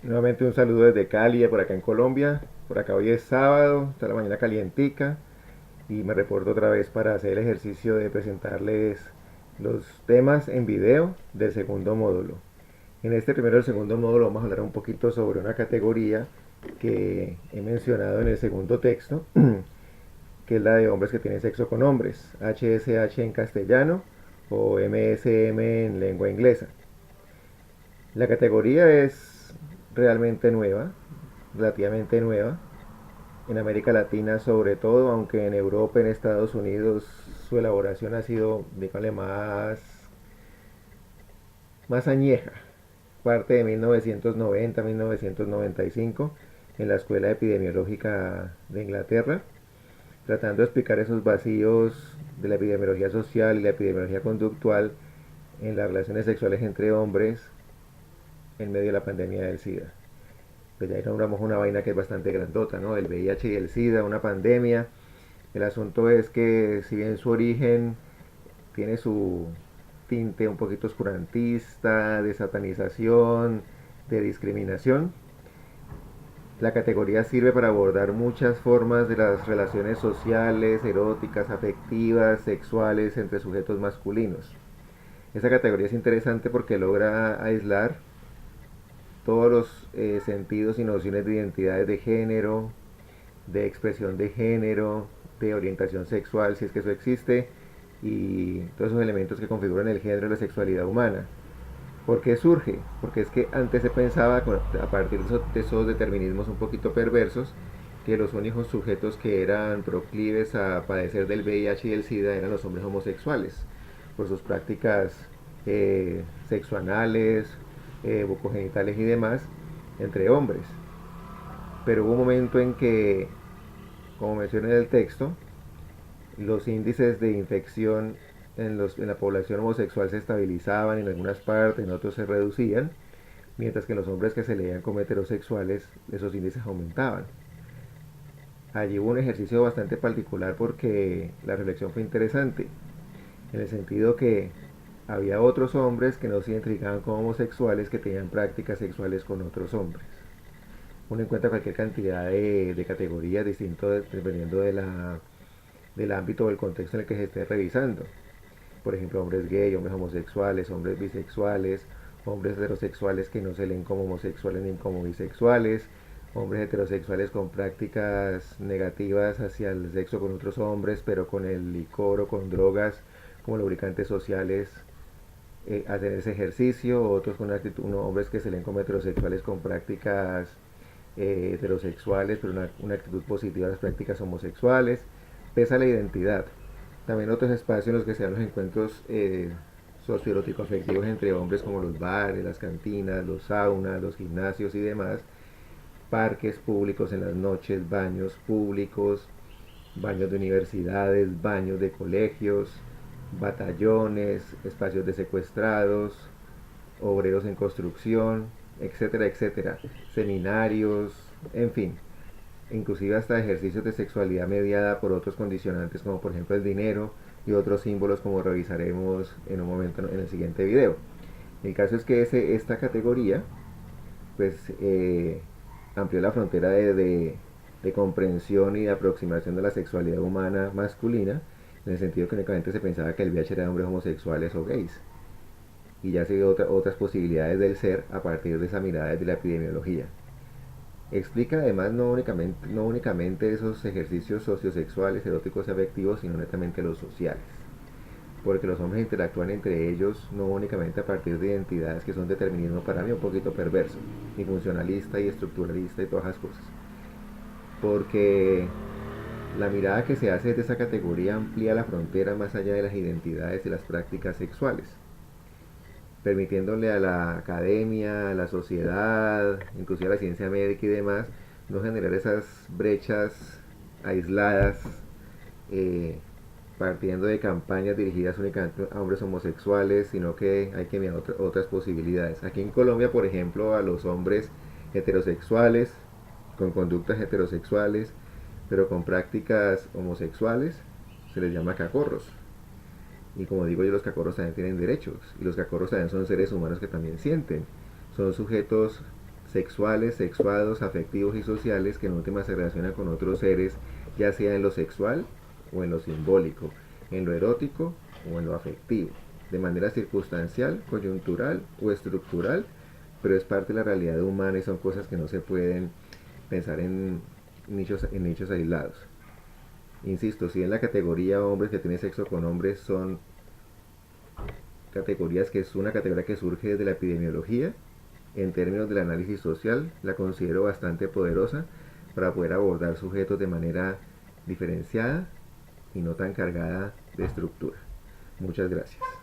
Nuevamente un saludo desde Cali, por acá en Colombia. Por acá hoy es sábado, está la mañana calientica y me reporto otra vez para hacer el ejercicio de presentarles los temas en video del segundo módulo. En este primero del segundo módulo vamos a hablar un poquito sobre una categoría que he mencionado en el segundo texto, que es la de hombres que tienen sexo con hombres, HSH en castellano o MSM en lengua inglesa. La categoría es realmente nueva, relativamente nueva, en América Latina sobre todo, aunque en Europa, en Estados Unidos, su elaboración ha sido, dígale, más añeja, parte de 1990-1995, en la Escuela Epidemiológica de Inglaterra, tratando de explicar esos vacíos de la epidemiología social y la epidemiología conductual en las relaciones sexuales entre hombres en medio de la pandemia del SIDA. Pues ya nombramos una vaina que es bastante grandota, ¿no? El VIH y el SIDA, una pandemia. El asunto es que si bien su origen tiene su tinte un poquito oscurantista, de satanización, de discriminación, la categoría sirve para abordar muchas formas de las relaciones sociales, eróticas, afectivas, sexuales entre sujetos masculinos. Esta categoría es interesante porque logra aislar todos los sentidos y nociones de identidades de género, de expresión de género, de orientación sexual, si es que eso existe, y todos esos elementos que configuran el género y la sexualidad humana. ¿Por qué surge? Porque es que antes se pensaba, a partir de esos determinismos un poquito perversos, que los únicos sujetos que eran proclives a padecer del VIH y el SIDA eran los hombres homosexuales, por sus prácticas sexuanales, bucogenitales y demás, entre hombres. Pero hubo un momento en que, como mencioné en el texto, los índices de infección en la población homosexual se estabilizaban en algunas partes, en otros se reducían, mientras que en los hombres que se leían como heterosexuales esos índices aumentaban. Allí hubo un ejercicio bastante particular porque la reflexión fue interesante, en el sentido que había otros hombres que no se identificaban como homosexuales que tenían prácticas sexuales con otros hombres. Uno encuentra cualquier cantidad de categorías distintas dependiendo del ámbito o del contexto en el que se esté revisando. Por ejemplo, hombres gay, hombres homosexuales, hombres bisexuales, hombres heterosexuales que no se leen como homosexuales ni como bisexuales, hombres heterosexuales con prácticas negativas hacia el sexo con otros hombres, pero con el licor o con drogas como lubricantes sociales hacen ese ejercicio, otros con actitud, hombres que se leen como heterosexuales con prácticas heterosexuales, pero una actitud positiva a las prácticas homosexuales, pesa la identidad. También otros espacios en los que se dan los encuentros socioerótico afectivos entre hombres como los bares, las cantinas, los saunas, los gimnasios y demás, parques públicos en las noches, baños públicos, baños de universidades, baños de colegios, batallones, espacios de secuestrados, obreros en construcción, etcétera, etcétera, seminarios, en fin, inclusive hasta ejercicios de sexualidad mediada por otros condicionantes como por ejemplo el dinero y otros símbolos como revisaremos en un momento en el siguiente video. El caso es que esta categoría pues amplió la frontera de comprensión y de aproximación de la sexualidad humana masculina, en el sentido que únicamente se pensaba que el VIH era de hombres homosexuales o gays, y ya se dio otras posibilidades del ser a partir de esa mirada de la epidemiología. Explica además no únicamente esos ejercicios sociosexuales, eróticos y afectivos, sino netamente los sociales. Porque los hombres interactúan entre ellos no únicamente a partir de identidades que son determinismo para mí un poquito perverso, y funcionalista y estructuralista y todas esas cosas. Porque la mirada que se hace de esa categoría amplía la frontera más allá de las identidades y las prácticas sexuales, permitiéndole a la academia, a la sociedad, inclusive a la ciencia médica y demás, no generar esas brechas aisladas, eh, partiendo de campañas dirigidas únicamente a hombres homosexuales, sino que hay que mirar otras posibilidades. Aquí en Colombia, por ejemplo, a los hombres heterosexuales, con conductas heterosexuales, pero con prácticas homosexuales, se les llama cacorros. Y como digo yo, los cacorros también tienen derechos. Y los cacorros también son seres humanos que también sienten. Son sujetos sexuales, sexuados, afectivos y sociales que en última se relacionan con otros seres, ya sea en lo sexual o en lo simbólico, en lo erótico o en lo afectivo, de manera circunstancial, coyuntural o estructural, pero es parte de la realidad humana y son cosas que no se pueden pensar en nichos aislados. Insisto, si en la categoría hombres que tienen sexo con hombres son categorías que es una categoría que surge desde la epidemiología, en términos del análisis social, la considero bastante poderosa para poder abordar sujetos de manera diferenciada y no tan cargada de estructura. Muchas gracias.